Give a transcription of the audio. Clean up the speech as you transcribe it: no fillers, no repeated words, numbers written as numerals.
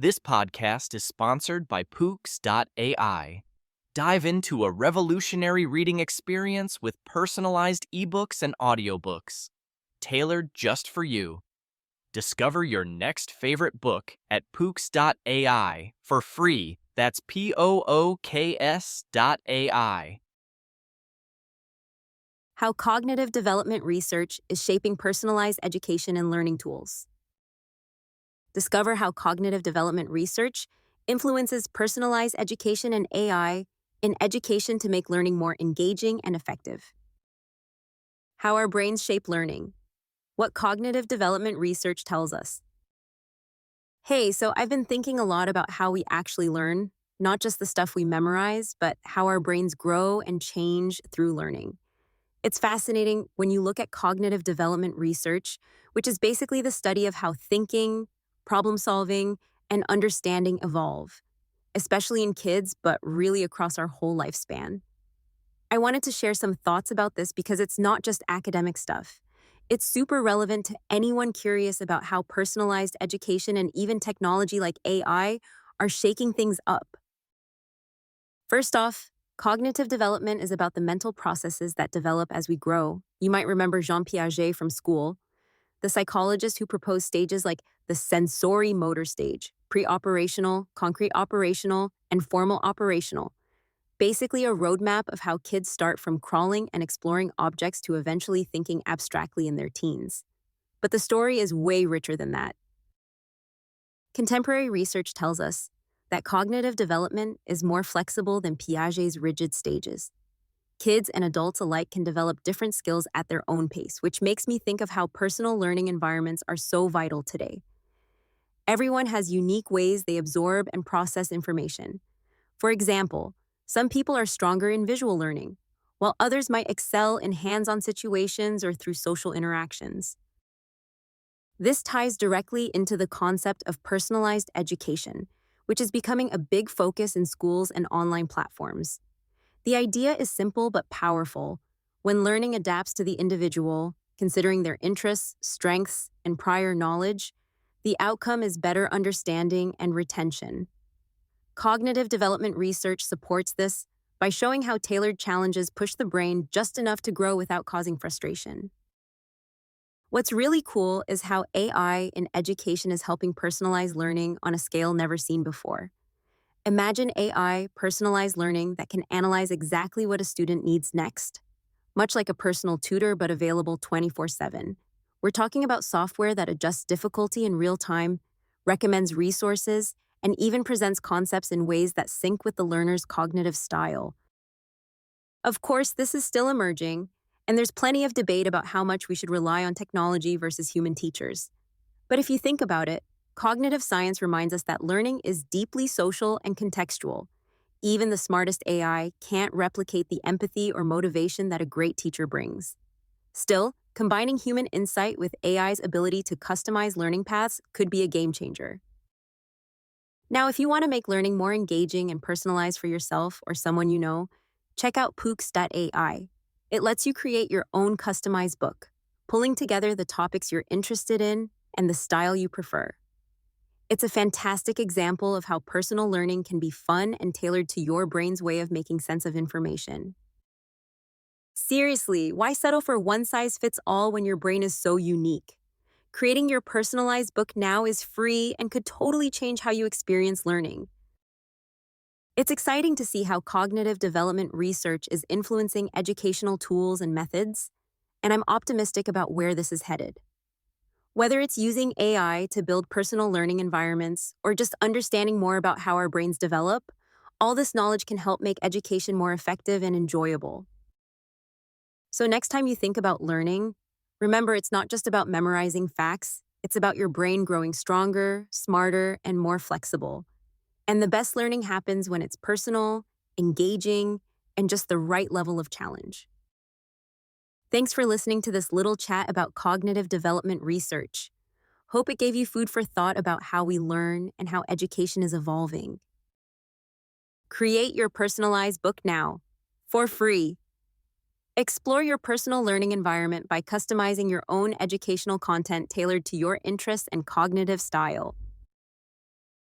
This podcast is sponsored by Pooks.ai. Dive into a revolutionary reading experience with personalized ebooks and audiobooks, tailored just for you. Discover your next favorite book at Pooks.ai for free. That's POOKS.ai. How cognitive development research is shaping personalized education and learning tools. Discover how cognitive development research influences personalized education and AI in education to make learning more engaging and effective. How our brains shape learning. What cognitive development research tells us. Hey, so I've been thinking a lot about how we actually learn, not just the stuff we memorize, but how our brains grow and change through learning. It's fascinating when you look at cognitive development research, which is basically the study of how thinking, problem solving, and understanding evolve, especially in kids, but really across our whole lifespan. I wanted to share some thoughts about this because it's not just academic stuff. It's super relevant to anyone curious about how personalized education and even technology like AI are shaking things up. First off, cognitive development is about the mental processes that develop as we grow. You might remember Jean Piaget from school, the psychologist who proposed stages like the sensory motor stage, pre-operational, concrete operational, and formal operational. Basically a roadmap of how kids start from crawling and exploring objects to eventually thinking abstractly in their teens. But the story is way richer than that. Contemporary research tells us that cognitive development is more flexible than Piaget's rigid stages. Kids and adults alike can develop different skills at their own pace, which makes me think of how personal learning environments are so vital today. Everyone has unique ways they absorb and process information. For example, some people are stronger in visual learning, while others might excel in hands-on situations or through social interactions. This ties directly into the concept of personalized education, which is becoming a big focus in schools and online platforms. The idea is simple but powerful. When learning adapts to the individual, considering their interests, strengths, and prior knowledge, the outcome is better understanding and retention. Cognitive development research supports this by showing how tailored challenges push the brain just enough to grow without causing frustration. What's really cool is how AI in education is helping personalize learning on a scale never seen before. Imagine AI personalized learning that can analyze exactly what a student needs next, much like a personal tutor but available 24/7. We're talking about software that adjusts difficulty in real time, recommends resources, and even presents concepts in ways that sync with the learner's cognitive style. Of course, this is still emerging, and there's plenty of debate about how much we should rely on technology versus human teachers. But if you think about it, cognitive science reminds us that learning is deeply social and contextual. Even the smartest AI can't replicate the empathy or motivation that a great teacher brings. Still, combining human insight with AI's ability to customize learning paths could be a game changer. Now, if you want to make learning more engaging and personalized for yourself or someone you know, check out Pooks.ai. It lets you create your own customized book, pulling together the topics you're interested in and the style you prefer. It's a fantastic example of how personal learning can be fun and tailored to your brain's way of making sense of information. Seriously, why settle for one-size-fits-all when your brain is so unique? Creating your personalized book now is free and could totally change how you experience learning. It's exciting to see how cognitive development research is influencing educational tools and methods, and I'm optimistic about where this is headed. Whether it's using AI to build personal learning environments or just understanding more about how our brains develop, all this knowledge can help make education more effective and enjoyable. So next time you think about learning, remember it's not just about memorizing facts, it's about your brain growing stronger, smarter, and more flexible. And the best learning happens when it's personal, engaging, and just the right level of challenge. Thanks for listening to this little chat about cognitive development research. Hope it gave you food for thought about how we learn and how education is evolving. Create your personalized book now, for free. Explore your personal learning environment by customizing your own educational content tailored to your interests and cognitive style.